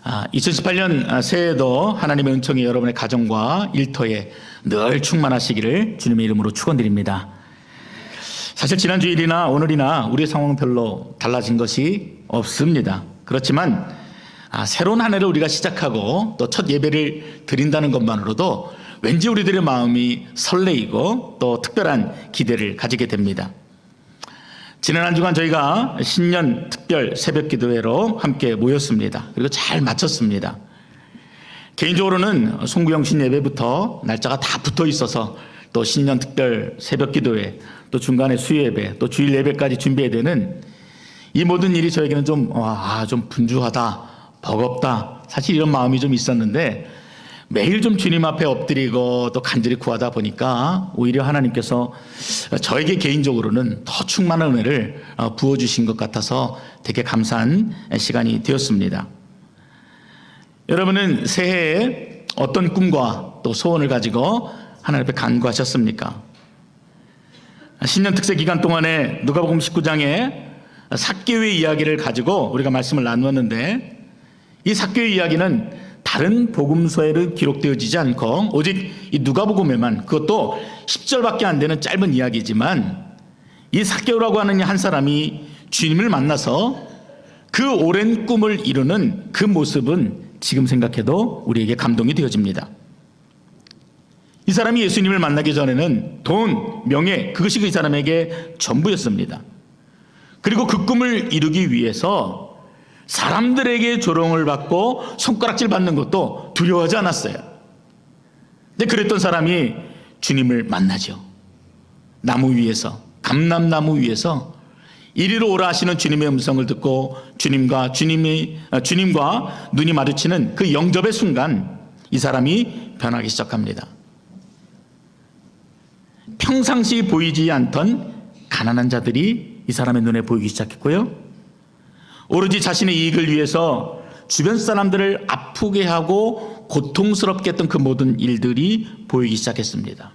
2018년 새해에도 하나님의 은총이 여러분의 가정과 일터에 늘 충만하시기를 주님의 이름으로 축원드립니다. 사실 지난 주일이나 오늘이나 우리의 상황은 별로 달라진 것이 없습니다. 그렇지만 새로운 한 해를 우리가 시작하고 또 첫 예배를 드린다는 것만으로도 왠지 우리들의 마음이 설레이고 또 특별한 기대를 가지게 됩니다. 지난 한 주간 저희가 신년 특별 새벽 기도회로 함께 모였습니다. 그리고 잘 마쳤습니다. 개인적으로는 송구영신 예배부터 날짜가 다 붙어 있어서 또 신년 특별 새벽 기도회, 또 중간에 수요예배, 또 주일 예배까지 준비해야 되는 이 모든 일이 저에게는 좀 분주하다, 버겁다, 사실 이런 마음이 좀 있었는데 매일 좀 주님 앞에 엎드리고 또 간절히 구하다 보니까 오히려 하나님께서 저에게 개인적으로는 더 충만한 은혜를 부어주신 것 같아서 되게 감사한 시간이 되었습니다. 여러분은 새해에 어떤 꿈과 또 소원을 가지고 하나님 앞에 간구하셨습니까? 신년 특세 기간 동안에 누가복음 19장에 삭개오의 이야기를 가지고 우리가 말씀을 나누었는데 이 삭개오의 이야기는 다른 복음서에는 기록되어지지 않고 오직 이 누가복음에만, 그것도 10절밖에 안 되는 짧은 이야기지만 이 삭개오라고 하는 한 사람이 주님을 만나서 그 오랜 꿈을 이루는 그 모습은 지금 생각해도 우리에게 감동이 되어집니다. 이 사람이 예수님을 만나기 전에는 돈, 명예, 그것이 그 사람에게 전부였습니다. 그리고 그 꿈을 이루기 위해서 사람들에게 조롱을 받고 손가락질 받는 것도 두려워하지 않았어요. 근데 그랬던 사람이 주님을 만나죠. 나무 위에서, 감람나무 위에서 이리로 오라 하시는 주님의 음성을 듣고 주님과 눈이 마주치는 그 영접의 순간 이 사람이 변하기 시작합니다. 평상시 보이지 않던 가난한 자들이 이 사람의 눈에 보이기 시작했고요. 오로지 자신의 이익을 위해서 주변 사람들을 아프게 하고 고통스럽게 했던 그 모든 일들이 보이기 시작했습니다.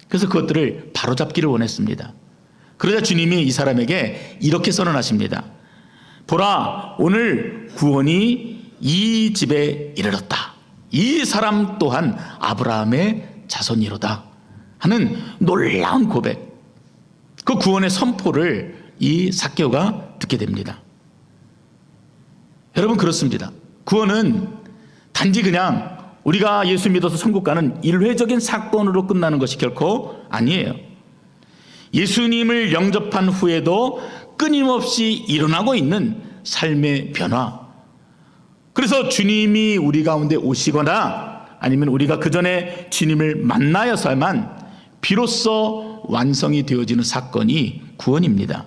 그래서 그것들을 바로잡기를 원했습니다. 그러자 주님이 이 사람에게 이렇게 선언하십니다. 보라, 오늘 구원이 이 집에 이르렀다. 이 사람 또한 아브라함의 자손이로다 하는 놀라운 고백, 그 구원의 선포를 이 삭개오가 듣게 됩니다. 여러분, 그렇습니다. 구원은 단지 그냥 우리가 예수 믿어서 천국 가는 일회적인 사건으로 끝나는 것이 결코 아니에요. 예수님을 영접한 후에도 끊임없이 일어나고 있는 삶의 변화. 그래서 주님이 우리 가운데 오시거나 아니면 우리가 그 전에 주님을 만나야만 비로소 완성이 되어지는 사건이 구원입니다.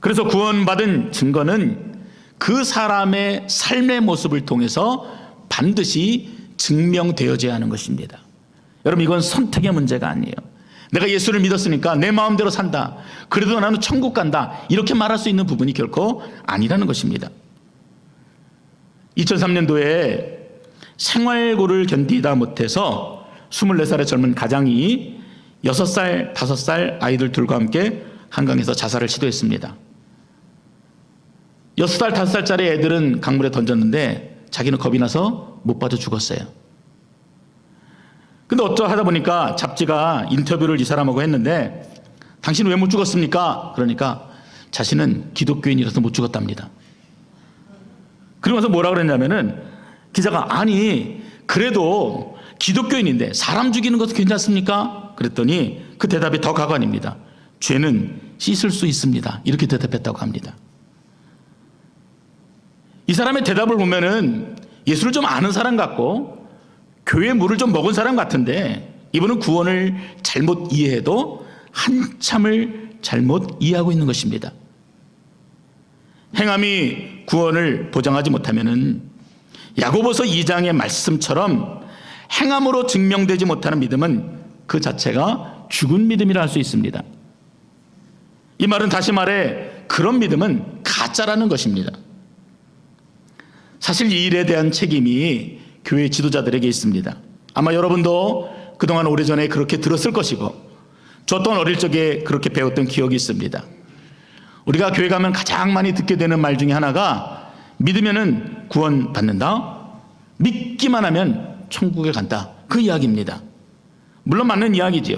그래서 구원받은 증거는 그 사람의 삶의 모습을 통해서 반드시 증명되어져야 하는 것입니다. 여러분, 이건 선택의 문제가 아니에요. 내가 예수를 믿었으니까 내 마음대로 산다, 그래도 나는 천국 간다, 이렇게 말할 수 있는 부분이 결코 아니라는 것입니다. 2003년도에 생활고를 견디다 못해서 24살의 젊은 가장이 6살, 5살 아이들 둘과 함께 한강에서 자살을 시도했습니다. 6살, 5살짜리 애들은 강물에 던졌는데 자기는 겁이 나서 못 빠져 죽었어요. 근데 어쩌하다 보니까 잡지가 인터뷰를 이 사람하고 했는데 당신은 왜 못 죽었습니까? 그러니까 자신은 기독교인이라서 못 죽었답니다. 그러면서 뭐라 그랬냐면은 기자가, 아니 그래도 기독교인인데 사람 죽이는 것도 괜찮습니까? 그랬더니 그 대답이 더 가관입니다. 죄는 씻을 수 있습니다. 이렇게 대답했다고 합니다. 이 사람의 대답을 보면은 예수를 좀 아는 사람 같고 교회 물을 좀 먹은 사람 같은데 이분은 구원을 잘못 이해해도 한참을 잘못 이해하고 있는 것입니다. 행함이 구원을 보장하지 못하면은 야고보서 2장의 말씀처럼 행함으로 증명되지 못하는 믿음은 그 자체가 죽은 믿음이라 할 수 있습니다. 이 말은 다시 말해 그런 믿음은 가짜라는 것입니다. 사실 이 일에 대한 책임이 교회 지도자들에게 있습니다. 아마 여러분도 그동안 오래전에 그렇게 들었을 것이고 저 또한 어릴 적에 그렇게 배웠던 기억이 있습니다. 우리가 교회 가면 가장 많이 듣게 되는 말 중에 하나가 믿으면은 구원 받는다. 믿기만 하면 천국에 간다. 그 이야기입니다. 물론 맞는 이야기지요.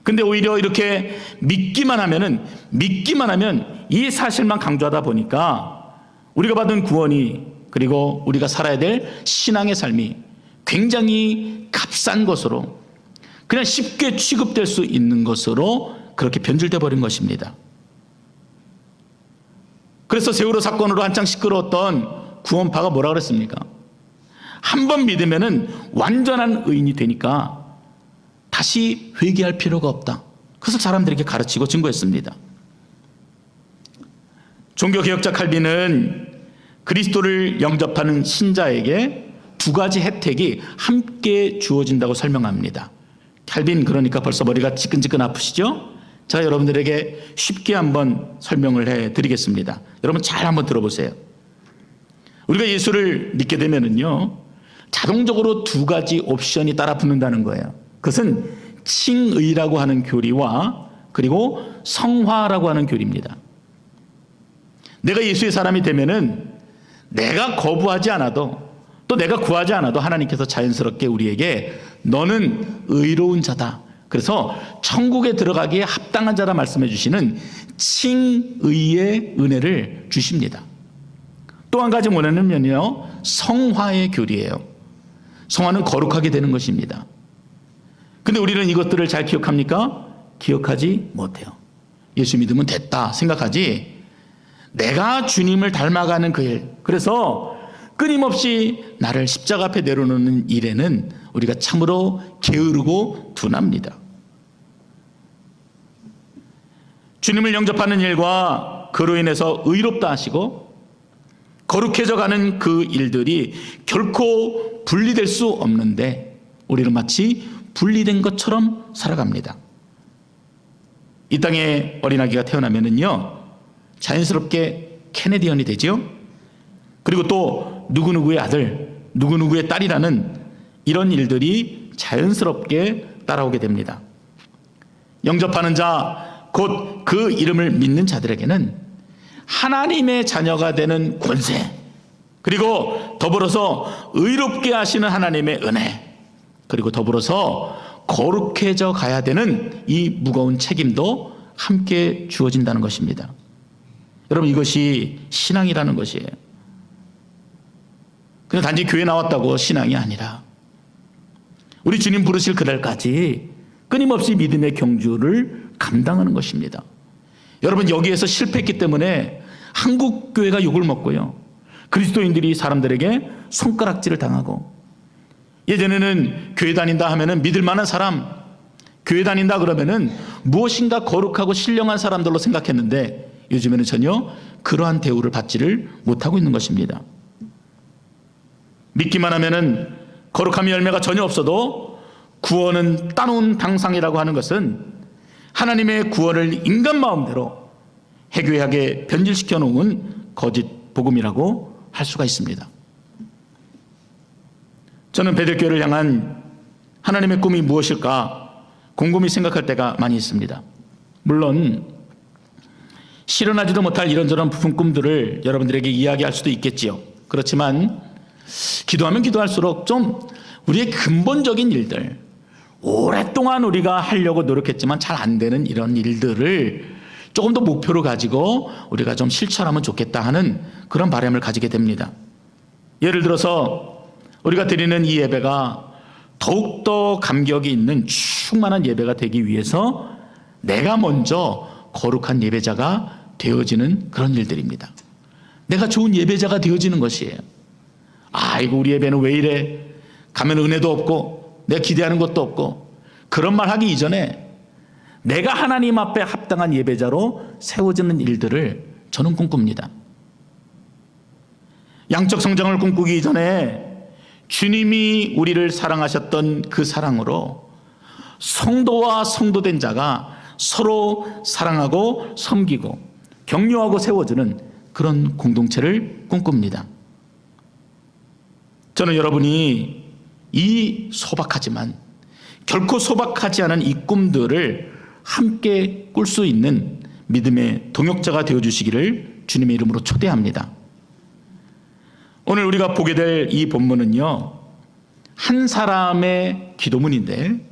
근데 오히려 이렇게 믿기만 하면 이 사실만 강조하다 보니까 우리가 받은 구원이, 그리고 우리가 살아야 될 신앙의 삶이 굉장히 값싼 것으로, 그냥 쉽게 취급될 수 있는 것으로 그렇게 변질돼 버린 것입니다. 그래서 세월호 사건으로 한창 시끄러웠던 구원파가 뭐라 그랬습니까? 한 번 믿으면은 완전한 의인이 되니까 다시 회개할 필요가 없다. 그래서 사람들에게 가르치고 증거했습니다. 종교개혁자 칼빈은 그리스도를 영접하는 신자에게 두 가지 혜택이 함께 주어진다고 설명합니다. 칼빈, 그러니까 벌써 머리가 지끈지끈 아프시죠? 제가 여러분들에게 쉽게 한번 설명을 해드리겠습니다. 여러분 잘 한번 들어보세요. 우리가 예수를 믿게 되면은요, 자동적으로 두 가지 옵션이 따라 붙는다는 거예요. 그것은 칭의라고 하는 교리와 그리고 성화라고 하는 교리입니다. 내가 예수의 사람이 되면은 내가 거부하지 않아도, 또 내가 구하지 않아도 하나님께서 자연스럽게 우리에게 너는 의로운 자다, 그래서 천국에 들어가기에 합당한 자라 말씀해 주시는 칭의의 은혜를 주십니다. 또 한 가지 뭐냐면요, 성화의 교리예요. 성화는 거룩하게 되는 것입니다. 근데 우리는 이것들을 잘 기억합니까? 기억하지 못해요. 예수 믿으면 됐다 생각하지, 내가 주님을 닮아가는 그 일, 그래서 끊임없이 나를 십자가 앞에 내려놓는 일에는 우리가 참으로 게으르고 둔합니다. 주님을 영접하는 일과 그로 인해서 의롭다 하시고 거룩해져 가는 그 일들이 결코 분리될 수 없는데 우리는 마치 분리된 것처럼 살아갑니다. 이 땅에 어린아기가 태어나면은요, 자연스럽게 캐네디언이 되죠. 그리고 또 누구누구의 아들, 누구누구의 딸이라는 이런 일들이 자연스럽게 따라오게 됩니다. 영접하는 자, 곧 그 이름을 믿는 자들에게는 하나님의 자녀가 되는 권세, 그리고 더불어서 의롭게 하시는 하나님의 은혜, 그리고 더불어서 거룩해져 가야 되는 이 무거운 책임도 함께 주어진다는 것입니다. 여러분, 이것이 신앙이라는 것이에요. 그냥 단지 교회 나왔다고 신앙이 아니라 우리 주님 부르실 그날까지 끊임없이 믿음의 경주를 감당하는 것입니다. 여러분, 여기에서 실패했기 때문에 한국 교회가 욕을 먹고요, 그리스도인들이 사람들에게 손가락질을 당하고, 예전에는 교회 다닌다 하면은 믿을 만한 사람, 교회 다닌다 그러면은 무엇인가 거룩하고 신령한 사람들로 생각했는데 요즘에는 전혀 그러한 대우를 받지를 못하고 있는 것입니다. 믿기만 하면은 거룩함의 열매가 전혀 없어도 구원은 따놓은 당상이라고 하는 것은 하나님의 구원을 인간 마음대로 해괴하게 변질시켜 놓은 거짓 복음이라고 할 수가 있습니다. 저는 베들교회를 향한 하나님의 꿈이 무엇일까 곰곰이 생각할 때가 많이 있습니다. 물론 실현하지도 못할 이런저런 부푼 꿈들을 여러분들에게 이야기할 수도 있겠지요. 그렇지만 기도하면 기도할수록 좀 우리의 근본적인 일들, 오랫동안 우리가 하려고 노력했지만 잘 안 되는 이런 일들을 조금 더 목표로 가지고 우리가 좀 실천하면 좋겠다 하는 그런 바람을 가지게 됩니다. 예를 들어서 우리가 드리는 이 예배가 더욱더 감격이 있는 충만한 예배가 되기 위해서 내가 먼저 거룩한 예배자가 되어지는 그런 일들입니다. 내가 좋은 예배자가 되어지는 것이에요. 아이고, 우리 예배는 왜 이래? 가면 은혜도 없고 내가 기대하는 것도 없고, 그런 말 하기 이전에 내가 하나님 앞에 합당한 예배자로 세워지는 일들을 저는 꿈꿉니다. 양적 성장을 꿈꾸기 이전에 주님이 우리를 사랑하셨던 그 사랑으로 성도와 성도된 자가 서로 사랑하고 섬기고 격려하고 세워주는 그런 공동체를 꿈꿉니다. 저는 여러분이 이 소박하지만 결코 소박하지 않은 이 꿈들을 함께 꿀 수 있는 믿음의 동역자가 되어주시기를 주님의 이름으로 초대합니다. 오늘 우리가 보게 될 이 본문은요, 한 사람의 기도문인데,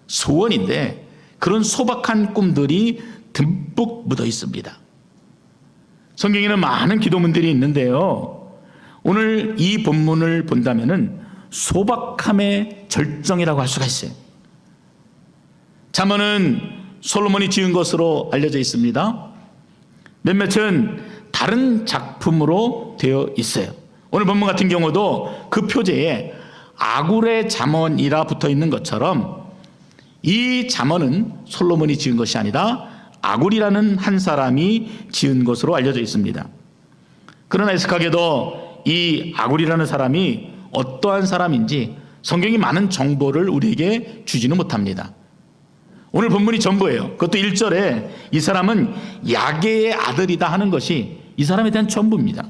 소원인데, 그런 소박한 꿈들이 듬뿍 묻어 있습니다. 성경에는 많은 기도문들이 있는데요, 오늘 이 본문을 본다면은 소박함의 절정이라고 할 수가 있어요. 잠언은 솔로몬이 지은 것으로 알려져 있습니다. 몇몇은 다른 작품으로 되어 있어요. 오늘 본문 같은 경우도 그 표제에 아굴의 잠언이라 붙어 있는 것처럼 이 잠언은 솔로몬이 지은 것이 아니라 아굴이라는 한 사람이 지은 것으로 알려져 있습니다. 그러나 애석하게도 이 아굴이라는 사람이 어떠한 사람인지 성경이 많은 정보를 우리에게 주지는 못합니다. 오늘 본문이 전부예요. 그것도 1절에 이 사람은 야게의 아들이다 하는 것이 이 사람에 대한 전부입니다.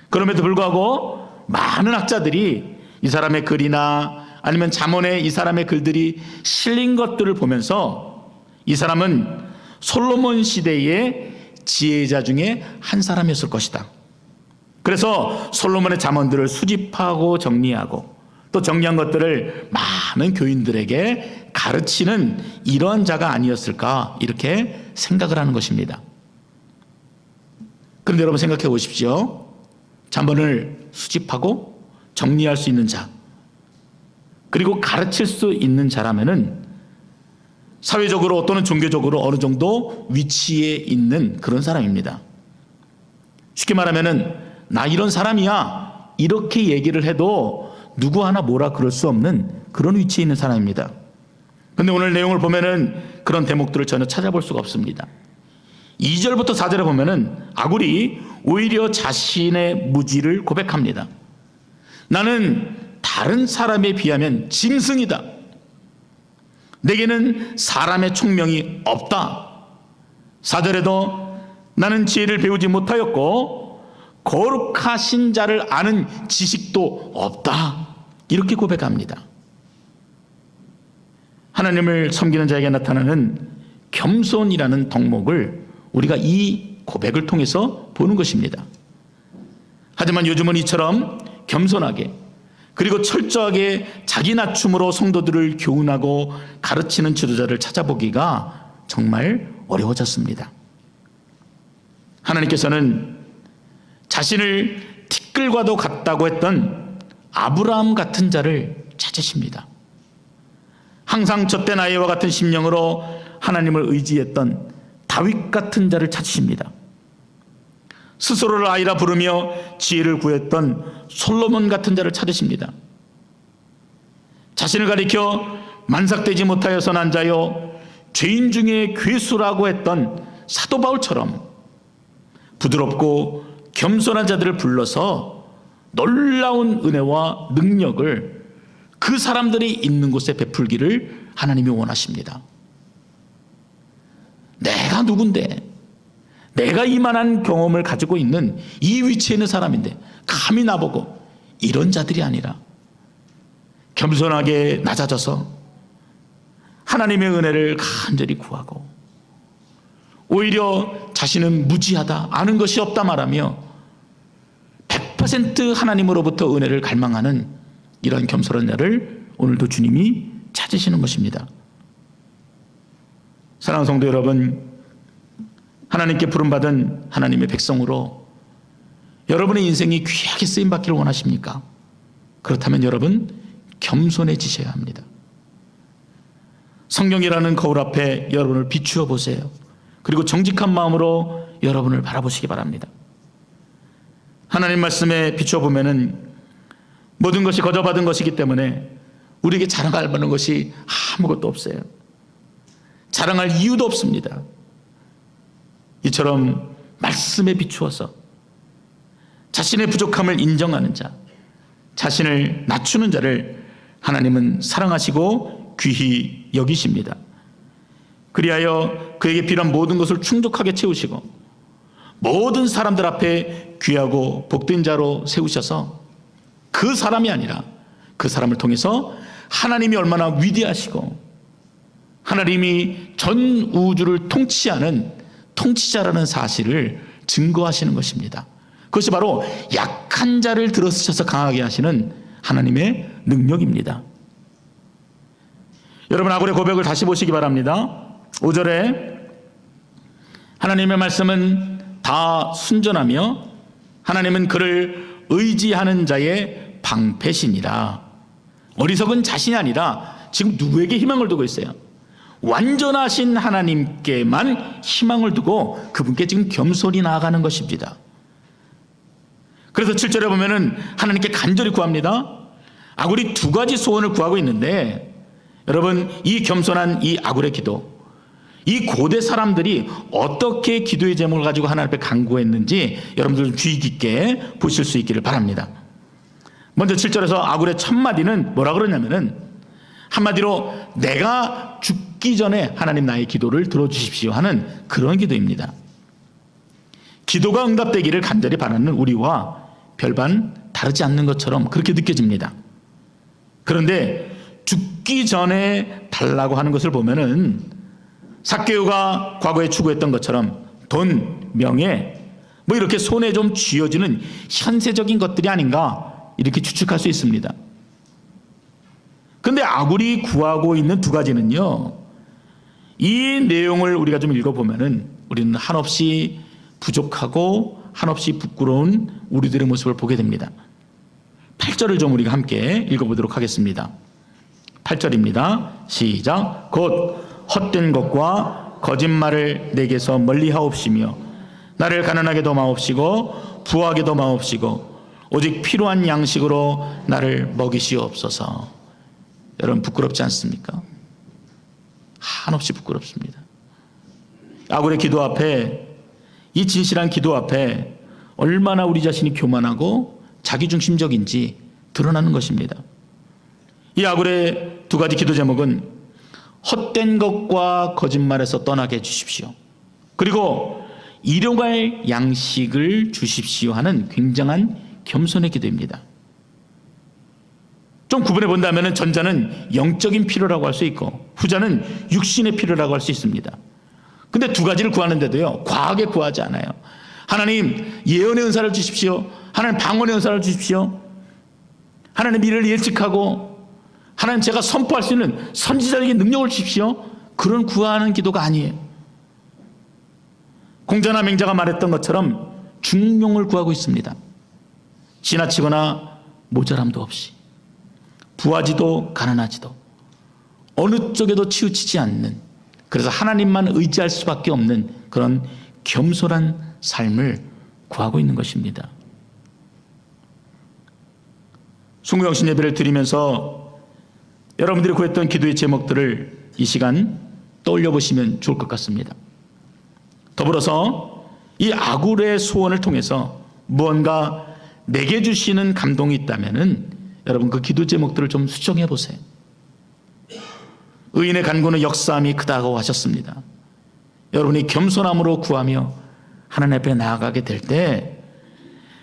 그럼에도 불구하고 많은 학자들이 이 사람의 글이나 아니면 잠언에 이 사람의 글들이 실린 것들을 보면서 이 사람은 솔로몬 시대의 지혜자 중에 한 사람이었을 것이다. 그래서 솔로몬의 잠언들을 수집하고 정리하고 또 정리한 것들을 많은 교인들에게 가르치는 이러한 자가 아니었을까, 이렇게 생각을 하는 것입니다. 그런데 여러분 생각해 보십시오. 잠언을 수집하고 정리할 수 있는 자, 그리고 가르칠 수 있는 자라면은 사회적으로 또는 종교적으로 어느 정도 위치에 있는 그런 사람입니다. 쉽게 말하면은 나 이런 사람이야, 이렇게 얘기를 해도 누구 하나 뭐라 그럴 수 없는 그런 위치에 있는 사람입니다. 그런데 오늘 내용을 보면은 그런 대목들을 전혀 찾아볼 수가 없습니다. 2절부터 4절에 보면은 아굴이 오히려 자신의 무지를 고백합니다. 나는 다른 사람에 비하면 짐승이다. 내게는 사람의 총명이 없다. 4절에도 나는 지혜를 배우지 못하였고 거룩하신 자를 아는 지식도 없다. 이렇게 고백합니다. 하나님을 섬기는 자에게 나타나는 겸손이라는 덕목을 우리가 이 고백을 통해서 보는 것입니다. 하지만 요즘은 이처럼 겸손하게 그리고 철저하게 자기 낮춤으로 성도들을 교훈하고 가르치는 지도자를 찾아보기가 정말 어려워졌습니다. 하나님께서는 자신을 티끌과도 같다고 했던 아브라함 같은 자를 찾으십니다. 항상 젖된 아이와 같은 심령으로 하나님을 의지했던 다윗 같은 자를 찾으십니다. 스스로를 아이라 부르며 지혜를 구했던 솔로몬 같은 자를 찾으십니다. 자신을 가리켜 만삭되지 못하여서 난 자요 죄인 중에 괴수라고 했던 사도 바울처럼 부드럽고 겸손한 자들을 불러서 놀라운 은혜와 능력을 그 사람들이 있는 곳에 베풀기를 하나님이 원하십니다. 내가 누군데, 내가 이만한 경험을 가지고 있는 이 위치에 있는 사람인데 감히 나보고, 이런 자들이 아니라 겸손하게 낮아져서 하나님의 은혜를 간절히 구하고 오히려 자신은 무지하다, 아는 것이 없다 말하며 100% 하나님으로부터 은혜를 갈망하는 이런 겸손한 자를 오늘도 주님이 찾으시는 것입니다. 사랑하는 성도 여러분, 하나님께 부름받은 하나님의 백성으로 여러분의 인생이 귀하게 쓰임받기를 원하십니까? 그렇다면 여러분 겸손해지셔야 합니다. 성령이라는 거울 앞에 여러분을 비추어 보세요. 그리고 정직한 마음으로 여러분을 바라보시기 바랍니다. 하나님 말씀에 비추어 보면은 모든 것이 거저받은 것이기 때문에 우리에게 자랑할 만한 것이 아무것도 없어요. 자랑할 이유도 없습니다. 이처럼 말씀에 비추어서 자신의 부족함을 인정하는 자, 자신을 낮추는 자를 하나님은 사랑하시고 귀히 여기십니다. 그리하여 그에게 필요한 모든 것을 충족하게 채우시고 모든 사람들 앞에 귀하고 복된 자로 세우셔서 그 사람이 아니라 그 사람을 통해서 하나님이 얼마나 위대하시고 하나님이 전 우주를 통치하는 통치자라는 사실을 증거하시는 것입니다. 그것이 바로 약한 자를 들어쓰셔서 강하게 하시는 하나님의 능력입니다. 여러분, 아굴의 고백을 다시 보시기 바랍니다. 5절에 하나님의 말씀은 다 순전하며 하나님은 그를 의지하는 자의 방패시니라. 어리석은 자신이 아니라 지금 누구에게 희망을 두고 있어요? 완전하신 하나님께만 희망을 두고 그분께 지금 겸손히 나아가는 것입니다. 그래서 7절에 보면은 하나님께 간절히 구합니다. 아굴이 두 가지 소원을 구하고 있는데, 여러분, 이 겸손한 이 아굴의 기도, 이 고대 사람들이 어떻게 기도의 제목을 가지고 하나님 앞에 간구했는지 여러분들 좀 주의 깊게 보실 수 있기를 바랍니다. 먼저 7절에서 아굴의 첫 마디는 뭐라 그러냐면은, 한마디로 내가 죽기 전에 하나님 나의 기도를 들어주십시오 하는 그런 기도입니다. 기도가 응답되기를 간절히 바라는 우리와 별반 다르지 않는 것처럼 그렇게 느껴집니다. 그런데 죽기 전에 달라고 하는 것을 보면은 삭개오가 과거에 추구했던 것처럼 돈, 명예, 뭐 이렇게 손에 좀 쥐어지는 현세적인 것들이 아닌가 이렇게 추측할 수 있습니다. 그런데 아굴이 구하고 있는 두 가지는요, 이 내용을 우리가 좀 읽어보면은 우리는 한없이 부족하고 한없이 부끄러운 우리들의 모습을 보게 됩니다. 8절을 좀 우리가 함께 읽어보도록 하겠습니다. 8절입니다. 시작. 곧 헛된 것과 거짓말을 내게서 멀리하옵시며 나를 가난하게도 마옵시고 부하게도 마옵시고 오직 필요한 양식으로 나를 먹이시옵소서. 여러분, 부끄럽지 않습니까? 한없이 부끄럽습니다. 아굴의 기도 앞에, 이 진실한 기도 앞에 얼마나 우리 자신이 교만하고 자기중심적인지 드러나는 것입니다. 이 아굴의 두 가지 기도 제목은 헛된 것과 거짓말에서 떠나게 해주십시오, 그리고 일용할 양식을 주십시오 하는 굉장한 겸손의 기도입니다. 좀 구분해 본다면 전자는 영적인 필요라고 할 수 있고 후자는 육신의 필요라고 할 수 있습니다. 근데 두 가지를 구하는데도요, 과하게 구하지 않아요. 하나님 예언의 은사를 주십시오, 하나님 방언의 은사를 주십시오, 하나님 미래를 예측하고 하나님 제가 선포할 수 있는 선지자에게 능력을 주십시오, 그런 구하는 기도가 아니에요. 공자나 맹자가 말했던 것처럼 중용을 구하고 있습니다. 지나치거나 모자람도 없이, 부하지도 가난하지도 어느 쪽에도 치우치지 않는, 그래서 하나님만 의지할 수밖에 없는 그런 겸손한 삶을 구하고 있는 것입니다. 숭구영신 예배를 드리면서 여러분들이 구했던 기도의 제목들을 이 시간 떠올려 보시면 좋을 것 같습니다. 더불어서 이 아굴의 소원을 통해서 무언가 내게 주시는 감동이 있다면은 여러분 그 기도 제목들을 좀 수정해 보세요. 의인의 간구는 역사함이 크다고 하셨습니다. 여러분이 겸손함으로 구하며 하나님 앞에 나아가게 될 때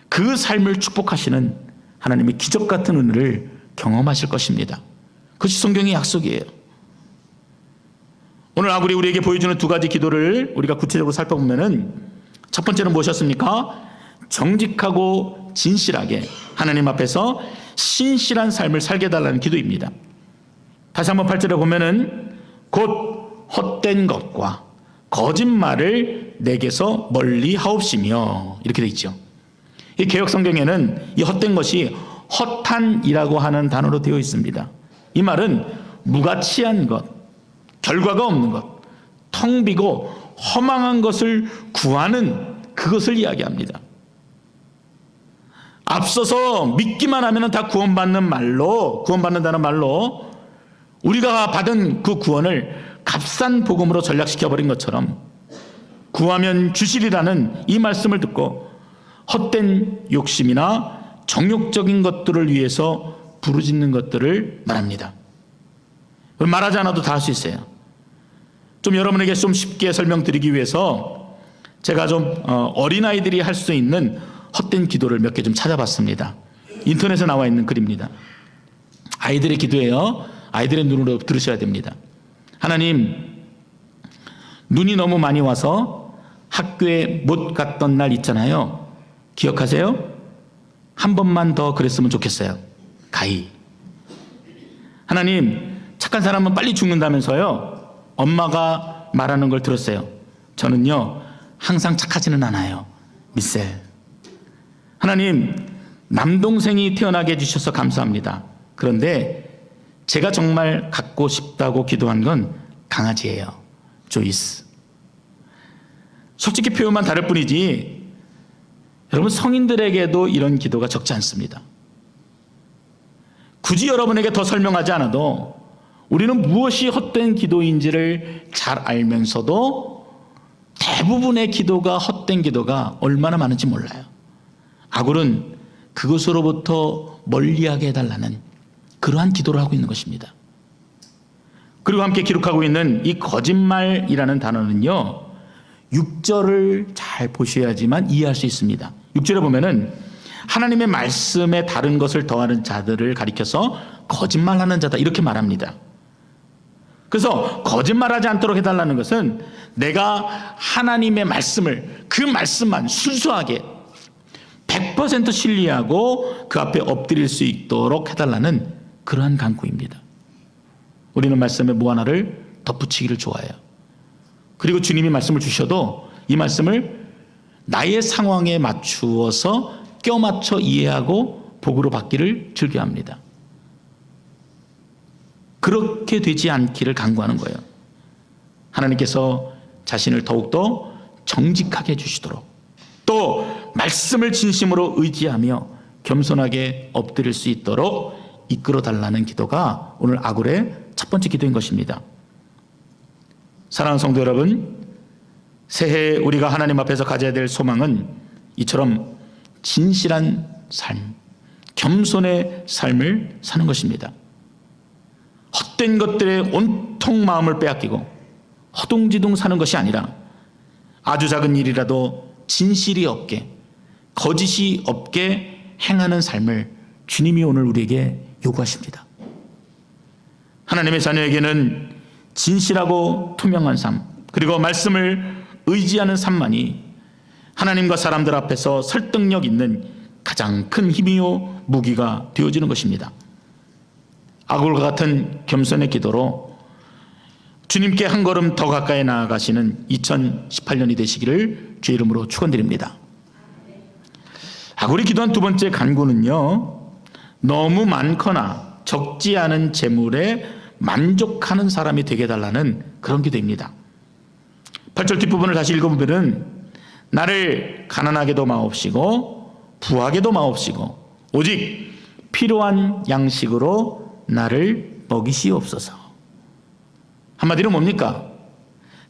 그 삶을 축복하시는 하나님의 기적 같은 은혜를 경험하실 것입니다. 그것이 성경의 약속이에요. 오늘 아굴이 우리에게 보여주는 두 가지 기도를 우리가 구체적으로 살펴보면은, 첫 번째는 무엇이었습니까? 정직하고 진실하게 하나님 앞에서 신실한 삶을 살게 해달라는 기도입니다. 다시 한번 8절에 보면은 곧 헛된 것과 거짓말을 내게서 멀리 하옵시며, 이렇게 되어 있죠. 이 개역 성경에는 이 헛된 것이 허탄이라고 하는 단어로 되어 있습니다. 이 말은 무가치한 것, 결과가 없는 것, 텅 비고 허망한 것을 구하는 그것을 이야기합니다. 앞서서 믿기만 하면 다 구원받는다는 말로 우리가 받은 그 구원을 값싼 복음으로 전락시켜버린 것처럼 구하면 주시리라는 이 말씀을 듣고 헛된 욕심이나 정욕적인 것들을 위해서 부르짖는 것들을 말합니다. 말하지 않아도 다 할 수 있어요. 좀 여러분에게 좀 쉽게 설명드리기 위해서 제가 좀 어린아이들이 할 수 있는 헛된 기도를 몇 개 좀 찾아봤습니다. 인터넷에 나와 있는 글입니다. 아이들의 기도예요. 아이들의 눈으로 들으셔야 됩니다. 하나님, 눈이 너무 많이 와서 학교에 못 갔던 날 있잖아요. 기억하세요? 한 번만 더 그랬으면 좋겠어요. 가히. 하나님, 착한 사람은 빨리 죽는다면서요. 엄마가 말하는 걸 들었어요. 저는요, 항상 착하지는 않아요. 미셀. 하나님, 남동생이 태어나게 해주셔서 감사합니다. 그런데 제가 정말 갖고 싶다고 기도한 건 강아지예요. 조이스. 솔직히 표현만 다를 뿐이지 여러분, 성인들에게도 이런 기도가 적지 않습니다. 굳이 여러분에게 더 설명하지 않아도 우리는 무엇이 헛된 기도인지를 잘 알면서도 대부분의 기도가 헛된 기도가 얼마나 많은지 몰라요. 아굴은 그것으로부터 멀리하게 해달라는 그러한 기도를 하고 있는 것입니다. 그리고 함께 기록하고 있는 이 거짓말이라는 단어는요, 6절을 잘 보셔야지만 이해할 수 있습니다. 6절에 보면은 하나님의 말씀에 다른 것을 더하는 자들을 가리켜서 거짓말하는 자다 이렇게 말합니다. 그래서 거짓말하지 않도록 해달라는 것은 내가 하나님의 말씀을, 그 말씀만 순수하게 100% 신뢰하고 그 앞에 엎드릴 수 있도록 해달라는 그러한 간구입니다. 우리는 말씀에 뭐 하나를 덧붙이기를 좋아해요. 그리고 주님이 말씀을 주셔도 이 말씀을 나의 상황에 맞추어서 껴맞춰 이해하고 복으로 받기를 즐겨합니다. 그렇게 되지 않기를 간구하는 거예요. 하나님께서 자신을 더욱더 정직하게 해주시도록, 또 말씀을 진심으로 의지하며 겸손하게 엎드릴 수 있도록 이끌어 달라는 기도가 오늘 아굴의 첫 번째 기도인 것입니다. 사랑하는 성도 여러분, 새해 우리가 하나님 앞에서 가져야 될 소망은 이처럼 진실한 삶, 겸손의 삶을 사는 것입니다. 헛된 것들에 온통 마음을 빼앗기고 허둥지둥 사는 것이 아니라 아주 작은 일이라도 진실이 없게, 거짓이 없게 행하는 삶을 주님이 오늘 우리에게 요구하십니다. 하나님의 자녀에게는 진실하고 투명한 삶, 그리고 말씀을 의지하는 삶만이 하나님과 사람들 앞에서 설득력 있는 가장 큰 힘이요 무기가 되어지는 것입니다. 아굴과 같은 겸손의 기도로 주님께 한 걸음 더 가까이 나아가시는 2018년이 되시기를 주의 이름으로 축원드립니다. 아굴이 기도한 두 번째 간구는요, 너무 많거나 적지 않은 재물에 만족하는 사람이 되게 해달라는 그런 기도입니다. 8절 뒷부분을 다시 읽어보면 나를 가난하게도 마옵시고 부하게도 마옵시고 오직 필요한 양식으로 나를 먹이시옵소서. 한마디로 뭡니까?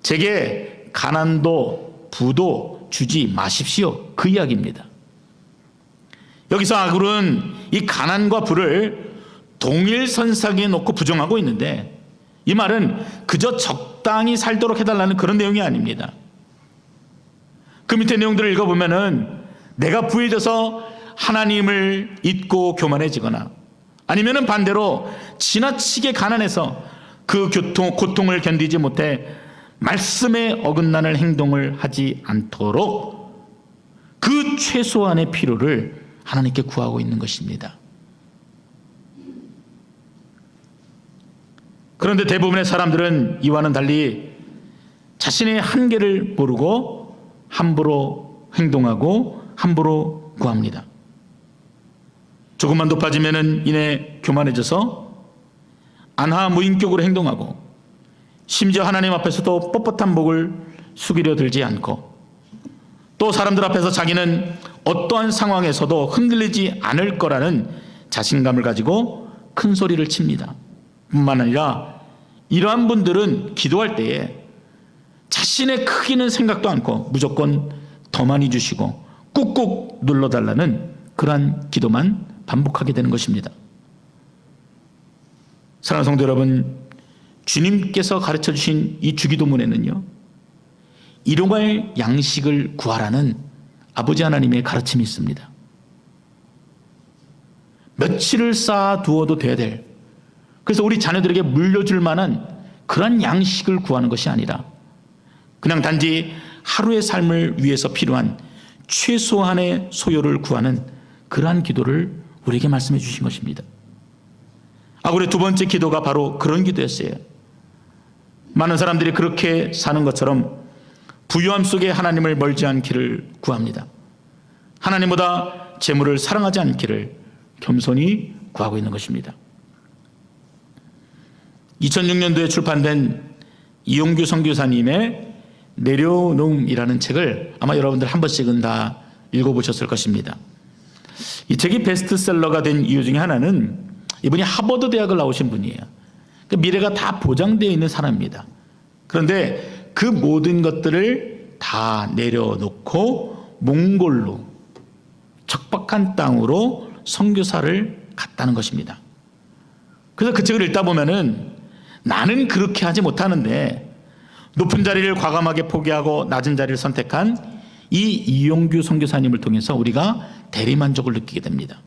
제게 가난도 부도 주지 마십시오, 그 이야기입니다. 여기서 아굴은 이 가난과 부를 동일선상에 놓고 부정하고 있는데, 이 말은 그저 적당히 살도록 해달라는 그런 내용이 아닙니다. 그 밑에 내용들을 읽어보면은 내가 부해져서 하나님을 잊고 교만해지거나 아니면은 반대로 지나치게 가난해서 그 고통을 견디지 못해 말씀에 어긋나는 행동을 하지 않도록 그 최소한의 필요를 하나님께 구하고 있는 것입니다. 그런데 대부분의 사람들은 이와는 달리 자신의 한계를 모르고 함부로 행동하고 함부로 구합니다. 조금만 높아지면 이내 교만해져서 안하무인격으로 행동하고 심지어 하나님 앞에서도 뻣뻣한 목을 숙이려 들지 않고 또 사람들 앞에서 자기는 어떠한 상황에서도 흔들리지 않을 거라는 자신감을 가지고 큰 소리를 칩니다. 뿐만 아니라 이러한 분들은 기도할 때에 자신의 크기는 생각도 않고 무조건 더 많이 주시고 꾹꾹 눌러달라는 그러한 기도만 반복하게 되는 것입니다. 사랑하는 성도 여러분, 주님께서 가르쳐 주신 이 주기도문에는요, 일용할 양식을 구하라는 아버지 하나님의 가르침이 있습니다. 며칠을 쌓아두어도 돼야 될, 그래서 우리 자녀들에게 물려줄 만한 그런 양식을 구하는 것이 아니라 그냥 단지 하루의 삶을 위해서 필요한 최소한의 소요를 구하는 그러한 기도를 우리에게 말씀해 주신 것입니다. 아굴의 두 번째 기도가 바로 그런 기도였어요. 많은 사람들이 그렇게 사는 것처럼 부유함 속에 하나님을 멀지 않기를 구합니다. 하나님보다 재물을 사랑하지 않기를 겸손히 구하고 있는 것입니다. 2006년도에 출판된 이용규 선교사님의 내려놓음이라는 책을 아마 여러분들 한 번씩은 다 읽어보셨을 것입니다. 이 책이 베스트셀러가 된 이유 중에 하나는 이분이 하버드 대학을 나오신 분이에요. 그러니까 미래가 다 보장되어 있는 사람입니다. 그런데 그 모든 것들을 다 내려놓고 몽골로, 척박한 땅으로 선교사를 갔다는 것입니다. 그래서 그 책을 읽다 보면은 나는 그렇게 하지 못하는데 높은 자리를 과감하게 포기하고 낮은 자리를 선택한 이 이용규 선교사님을 통해서 우리가 대리만족을 느끼게 됩니다.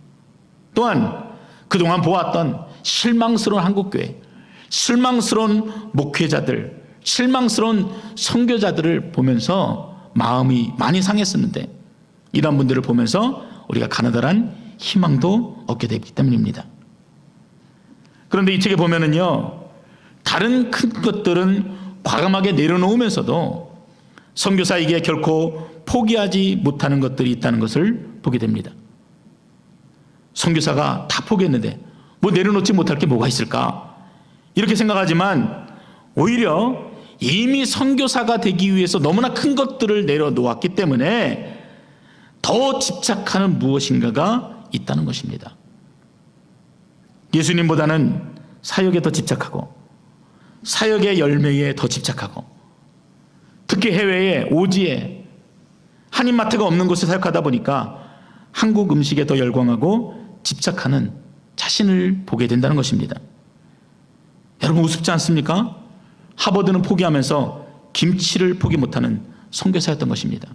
또한 그동안 보았던 실망스러운 한국교회, 실망스러운 목회자들, 실망스러운 선교자들을 보면서 마음이 많이 상했었는데 이런 분들을 보면서 우리가 가느다란 희망도 얻게 되기 때문입니다. 그런데 이 책에 보면은요, 다른 큰 것들은 과감하게 내려놓으면서도 선교사에게 결코 포기하지 못하는 것들이 있다는 것을 보게 됩니다. 선교사가 다 포기했는데 뭐 내려놓지 못할 게 뭐가 있을까? 이렇게 생각하지만 오히려 이미 선교사가 되기 위해서 너무나 큰 것들을 내려놓았기 때문에 더 집착하는 무엇인가가 있다는 것입니다. 예수님보다는 사역에 더 집착하고 사역의 열매에 더 집착하고 특히 해외에 오지에 한인마트가 없는 곳에 사역하다 보니까 한국 음식에 더 열광하고 집착하는 자신을 보게 된다는 것입니다. 여러분 우습지 않습니까? 하버드는 포기하면서 김치를 포기 못하는 선교사였던 것입니다.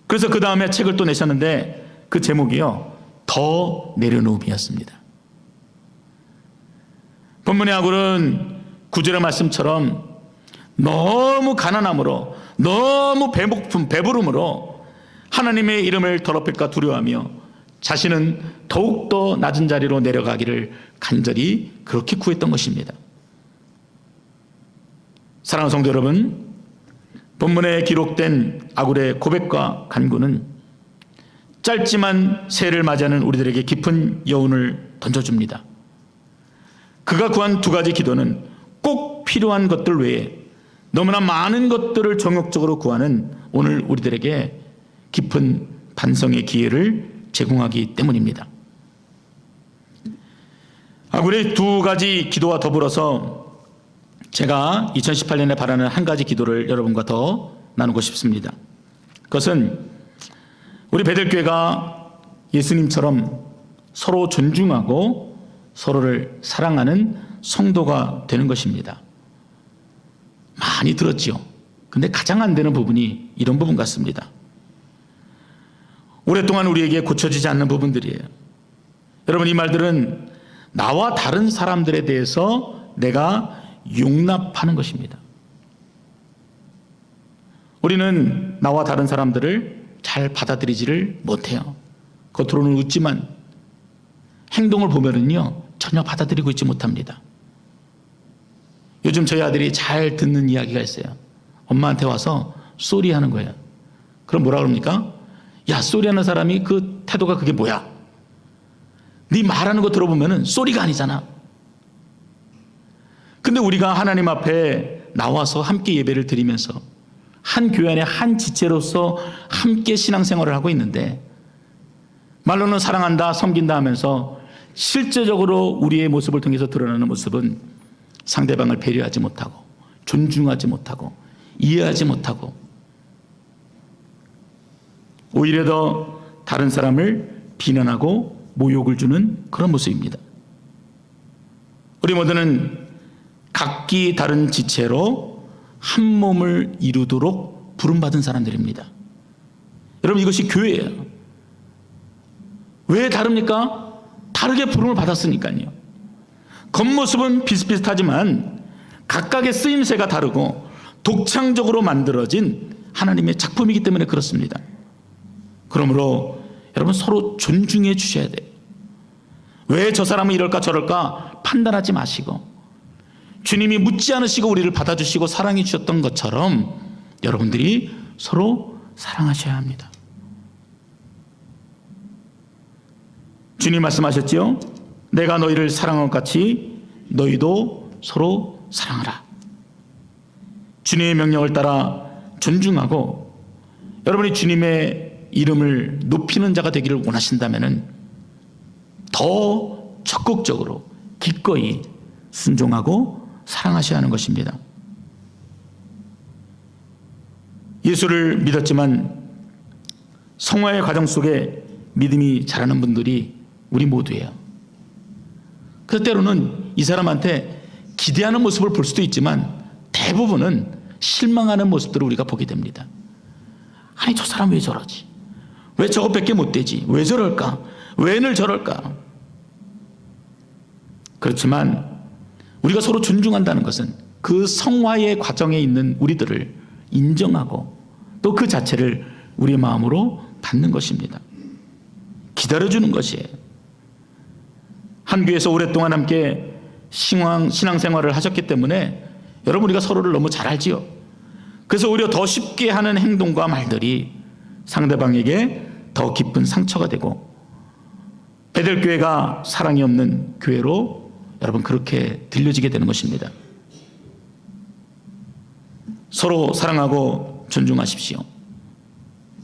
그래서 그 다음에 책을 또 내셨는데 그 제목이요, 더 내려놓음이었습니다. 본문의 아굴은 구절의 말씀처럼 너무 가난함으로, 너무 배부름으로 하나님의 이름을 더럽힐까 두려워하며 자신은 더욱더 낮은 자리로 내려가기를 간절히 그렇게 구했던 것입니다. 사랑하는 성도 여러분, 본문에 기록된 아굴의 고백과 간구는 짧지만 새해를 맞이하는 우리들에게 깊은 여운을 던져줍니다. 그가 구한 두 가지 기도는 꼭 필요한 것들 외에 너무나 많은 것들을 정욕적으로 구하는 오늘 우리들에게 깊은 반성의 기회를 제공하기 때문입니다. 아굴의 두 가지 기도와 더불어서 제가 2018년에 바라는 한 가지 기도를 여러분과 더 나누고 싶습니다. 그것은 우리 베들교회가 예수님처럼 서로 존중하고 서로를 사랑하는 성도가 되는 것입니다. 많이 들었지요. 근데 가장 안 되는 부분이 이런 부분 같습니다. 오랫동안 우리에게 고쳐지지 않는 부분들이에요. 여러분, 이 말들은 나와 다른 사람들에 대해서 내가 용납하는 것입니다. 우리는 나와 다른 사람들을 잘 받아들이지를 못해요. 겉으로는 웃지만 행동을 보면은요, 전혀 받아들이고 있지 못합니다. 요즘 저희 아들이 잘 듣는 이야기가 있어요. 엄마한테 와서 쏘리 하는 거예요. 그럼 뭐라 그럽니까? 야, 쏘리 하는 사람이 그 태도가 그게 뭐야? 네 말하는 거 들어보면은 쏘리가 아니잖아. 근데 우리가 하나님 앞에 나와서 함께 예배를 드리면서 한 교회 안에 한 지체로서 함께 신앙생활을 하고 있는데 말로는 사랑한다, 섬긴다 하면서 실제적으로 우리의 모습을 통해서 드러나는 모습은 상대방을 배려하지 못하고 존중하지 못하고 이해하지 못하고 오히려 더 다른 사람을 비난하고 모욕을 주는 그런 모습입니다. 우리 모두는 각기 다른 지체로 한 몸을 이루도록 부름받은 사람들입니다. 여러분, 이것이 교회예요. 왜 다릅니까? 다르게 부름을 받았으니까요. 겉모습은 비슷비슷하지만 각각의 쓰임새가 다르고 독창적으로 만들어진 하나님의 작품이기 때문에 그렇습니다. 그러므로 여러분 서로 존중해 주셔야 돼요. 왜 저 사람은 이럴까 저럴까 판단하지 마시고 주님이 묻지 않으시고 우리를 받아주시고 사랑해 주셨던 것처럼 여러분들이 서로 사랑하셔야 합니다. 주님 말씀하셨죠? 내가 너희를 사랑한 것 같이 너희도 서로 사랑하라. 주님의 명령을 따라 존중하고 여러분이 주님의 이름을 높이는 자가 되기를 원하신다면 더 적극적으로 기꺼이 순종하고 사랑하셔야 하는 것입니다. 예수를 믿었지만 성화의 과정 속에 믿음이 자라는 분들이 우리 모두예요. 그래서 때로는 이 사람한테 기대하는 모습을 볼 수도 있지만 대부분은 실망하는 모습들을 우리가 보게 됩니다. 아니 저 사람 왜 저러지? 왜 저것밖에 못 되지? 왜 저럴까? 왜 늘 저럴까? 그렇지만 우리가 서로 존중한다는 것은 그 성화의 과정에 있는 우리들을 인정하고 또 그 자체를 우리 마음으로 받는 것입니다. 기다려주는 것이에요. 한 교회에서 오랫동안 함께 신앙생활을 하셨기 때문에 여러분 우리가 서로를 너무 잘 알지요. 그래서 오히려 더 쉽게 하는 행동과 말들이 상대방에게 더 깊은 상처가 되고 베델교회가 사랑이 없는 교회로 여러분 그렇게 들려지게 되는 것입니다. 서로 사랑하고 존중하십시오.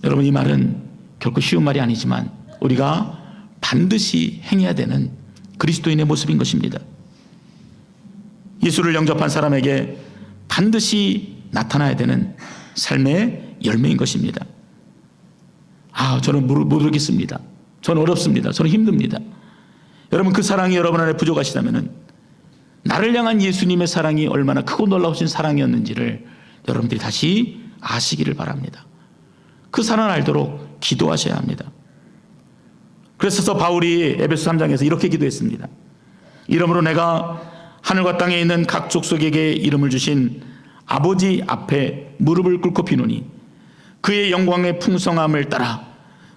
여러분 이 말은 결코 쉬운 말이 아니지만 우리가 반드시 행해야 되는 그리스도인의 모습인 것입니다. 예수를 영접한 사람에게 반드시 나타나야 되는 삶의 열매인 것입니다. 저는 모르겠습니다. 저는 어렵습니다. 저는 힘듭니다. 여러분 그 사랑이 여러분 안에 부족하시다면 나를 향한 예수님의 사랑이 얼마나 크고 놀라우신 사랑이었는지를 여러분들이 다시 아시기를 바랍니다. 그 사랑을 알도록 기도하셔야 합니다. 그래서 바울이 에베소 3장에서 이렇게 기도했습니다. 이러므로 내가 하늘과 땅에 있는 각 족속에게 이름을 주신 아버지 앞에 무릎을 꿇고 비노니 그의 영광의 풍성함을 따라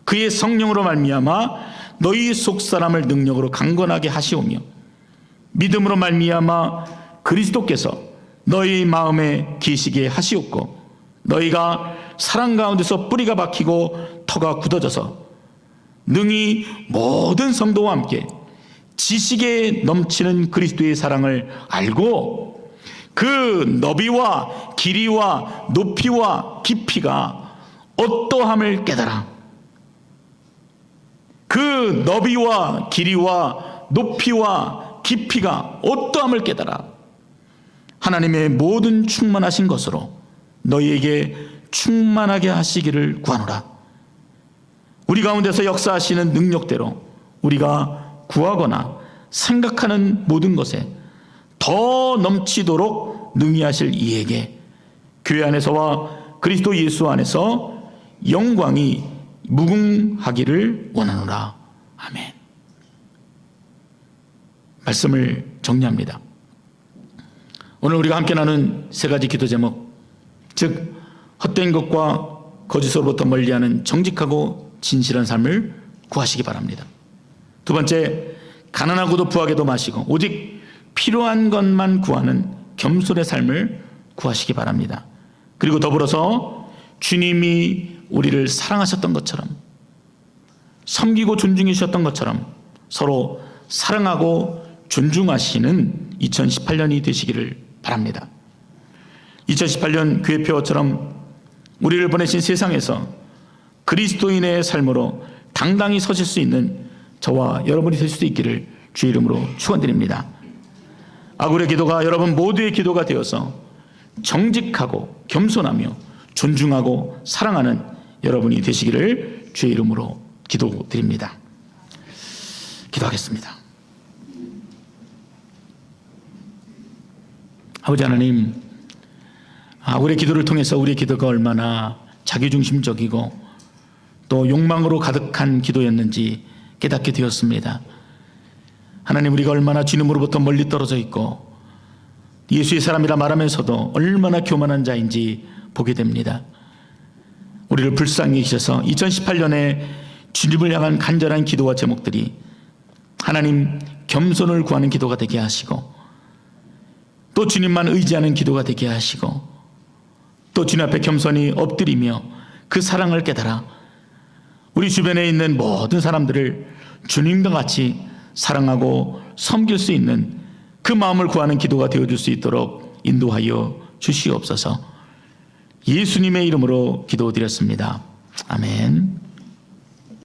그의 성령으로 말미암아 너희 속사람을 능력으로 강건하게 하시오며 믿음으로 말미암아 그리스도께서 너희 마음에 계시게 하시옵고 너희가 사랑 가운데서 뿌리가 박히고 터가 굳어져서 능히 모든 성도와 함께 지식에 넘치는 그리스도의 사랑을 알고 그 너비와 길이와 높이와 깊이가 어떠함을 깨달아. 그 너비와 길이와 높이와 깊이가 어떠함을 깨달아 하나님의 모든 충만하신 것으로 너희에게 충만하게 하시기를 구하노라. 우리 가운데서 역사하시는 능력대로 우리가 구하거나 생각하는 모든 것에 더 넘치도록 능히 하실 이에게 교회 안에서와 그리스도 예수 안에서 영광이 무궁하기를 원하노라. 아멘. 말씀을 정리합니다. 오늘 우리가 함께 나눈 세 가지 기도 제목, 즉 헛된 것과 거짓으로부터 멀리하는 정직하고 진실한 삶을 구하시기 바랍니다. 두 번째, 가난하고도 부하게도 마시고 오직 필요한 것만 구하는 겸손의 삶을 구하시기 바랍니다. 그리고 더불어서 주님이 우리를 사랑하셨던 것처럼 섬기고 존중해 주셨던 것처럼 서로 사랑하고 존중하시는 2018년이 되시기를 바랍니다. 2018년 교회표처럼 우리를 보내신 세상에서 그리스도인의 삶으로 당당히 서실 수 있는 저와 여러분이 될 수도 있기를 주의 이름으로 축원드립니다. 아굴의 기도가 여러분 모두의 기도가 되어서 정직하고 겸손하며 존중하고 사랑하는 여러분이 되시기를 주의 이름으로 기도드립니다. 기도하겠습니다. 아버지 하나님, 우리의 기도를 통해서 우리의 기도가 얼마나 자기중심적이고 또 욕망으로 가득한 기도였는지 깨닫게 되었습니다. 하나님, 우리가 얼마나 주님으로부터 멀리 떨어져 있고 예수의 사람이라 말하면서도 얼마나 교만한 자인지 보게 됩니다. 우리를 불쌍히 여기셔서 2018년에 주님을 향한 간절한 기도와 제목들이 하나님 겸손을 구하는 기도가 되게 하시고, 또 주님만 의지하는 기도가 되게 하시고, 또 주님 앞에 겸손히 엎드리며 그 사랑을 깨달아 우리 주변에 있는 모든 사람들을 주님과 같이 사랑하고 섬길 수 있는 그 마음을 구하는 기도가 되어줄 수 있도록 인도하여 주시옵소서. 예수님의 이름으로 기도드렸습니다. 아멘.